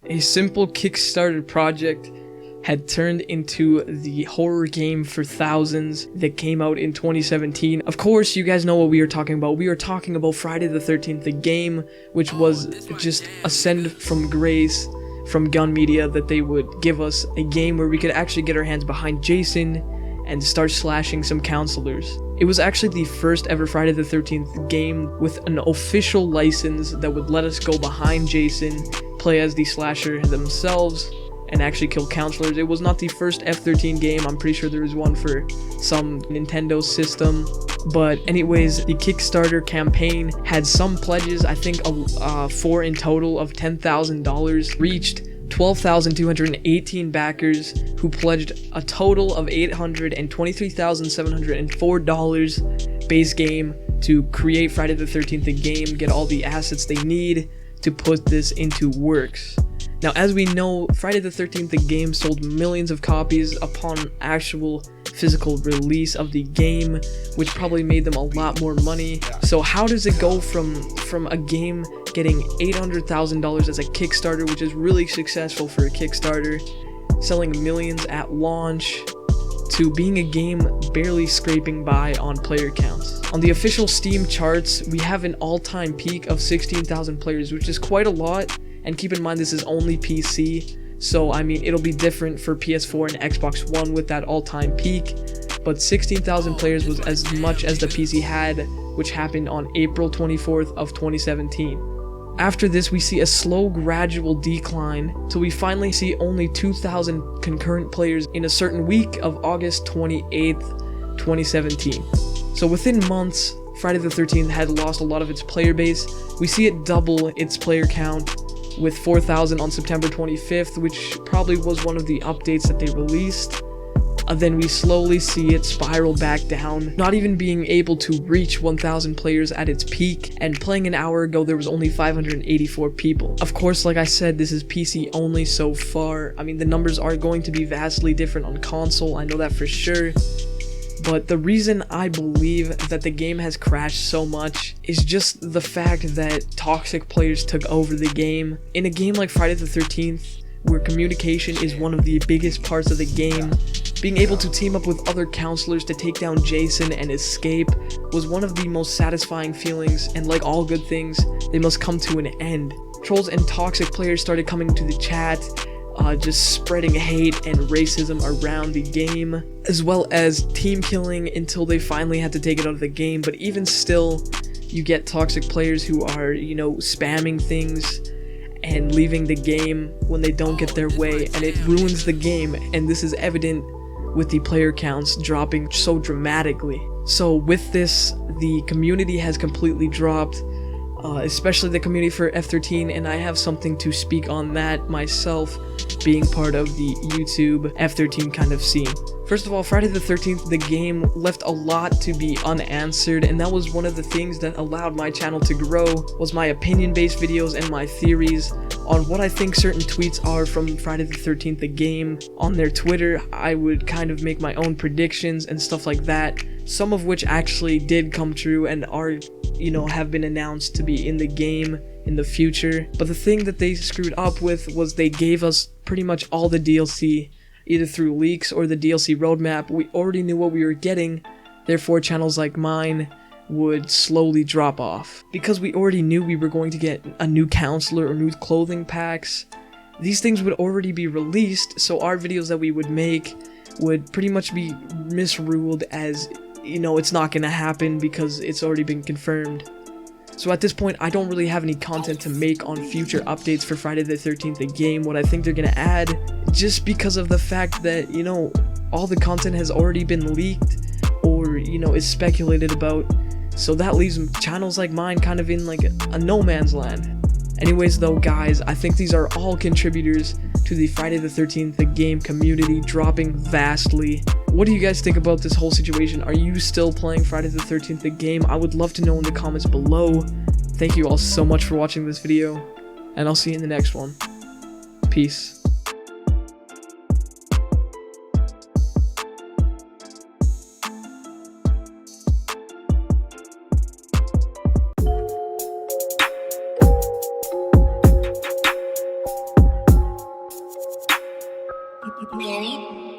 A simple Kickstarter project had turned into the horror game for thousands that came out in 2017. Of course, you guys know what we are talking about. We are talking about Friday the 13th, the game, which was just a send from grace from Gun Media that they would give us a game where we could actually get our hands behind Jason and start slashing some counselors. It was actually the first ever Friday the 13th game with an official license that would let us go behind Jason, play as the slasher themselves, and actually kill counselors. It was not the first F13 game. I'm pretty sure there was one for some Nintendo system. But anyways, the Kickstarter campaign had some pledges, I think 4 in total of $10,000, reached 12,218 backers who pledged a total of $823,704 base game to create Friday the 13th the game, get all the assets they need to put this into works. Now, as we know, Friday the 13th the game sold millions of copies upon actual physical release of the game, which probably made them a lot more money. So how does it go from a game getting $800,000 as a Kickstarter, which is really successful for a Kickstarter, selling millions at launch, to being a game barely scraping by on player counts? On the official Steam charts, we have an all-time peak of 16,000 players, which is quite a lot. And keep in mind, this is only PC, so I mean, it'll be different for PS4 and Xbox One with that all-time peak, but 16,000 players was as much as the PC had, which happened on April 24th of 2017. After this, we see a slow, gradual decline, till we finally see only 2,000 concurrent players in a certain week of August 28th, 2017. So within months, Friday the 13th had lost a lot of its player base. We see it double its player count, with 4,000 on September 25th, which probably was one of the updates that they released. Then we slowly see it spiral back down, not even being able to reach 1,000 players at its peak, and playing an hour ago there was only 584 people. Of course, like I said, this is PC only so far. I mean, the numbers are going to be vastly different on console, I know that for sure. But the reason I believe that the game has crashed so much is just the fact that toxic players took over the game. In a game like Friday the 13th, where communication is one of the biggest parts of the game, being able to team up with other counselors to take down Jason and escape was one of the most satisfying feelings, and like all good things, they must come to an end. Trolls and toxic players started coming to the chat, just spreading hate and racism around the game, as well as team killing until they finally had to take it out of the game. But even still, you get toxic players who are, you know, spamming things and leaving the game when they don't get their way, and it ruins the game, and this is evident with the player counts dropping so dramatically. So with this, the community has completely dropped, especially the community for F13, and I have something to speak on that myself, being part of the YouTube F13 kind of scene. First of all, Friday the 13th, the game left a lot to be unanswered, and that was one of the things that allowed my channel to grow, was my opinion-based videos and my theories on what I think certain tweets are from Friday the 13th, the game. On their Twitter, I would kind of make my own predictions and stuff like that, some of which actually did come true and are, you know, have been announced to be in the game in the future. But the thing that they screwed up with was they gave us pretty much all the DLC, either through leaks or the DLC roadmap. We already knew what we were getting, therefore channels like mine would slowly drop off. Because we already knew we were going to get a new counselor or new clothing packs, these things would already be released, so our videos that we would make would pretty much be misruled as, you know, it's not gonna happen because it's already been confirmed. So at this point, I don't really have any content to make on future updates for Friday the 13th, the game, what I think they're gonna add, just because of the fact that, you know, all the content has already been leaked or, you know, is speculated about, so that leaves channels like mine kind of in like a no man's land. Anyways though, guys, I think these are all contributors to the Friday the 13th, the game community dropping vastly. What do you guys think about this whole situation? Are you still playing Friday the 13th, the game? I would love to know in the comments below. Thank you all so much for watching this video, and I'll see you in the next one. Peace. Ready?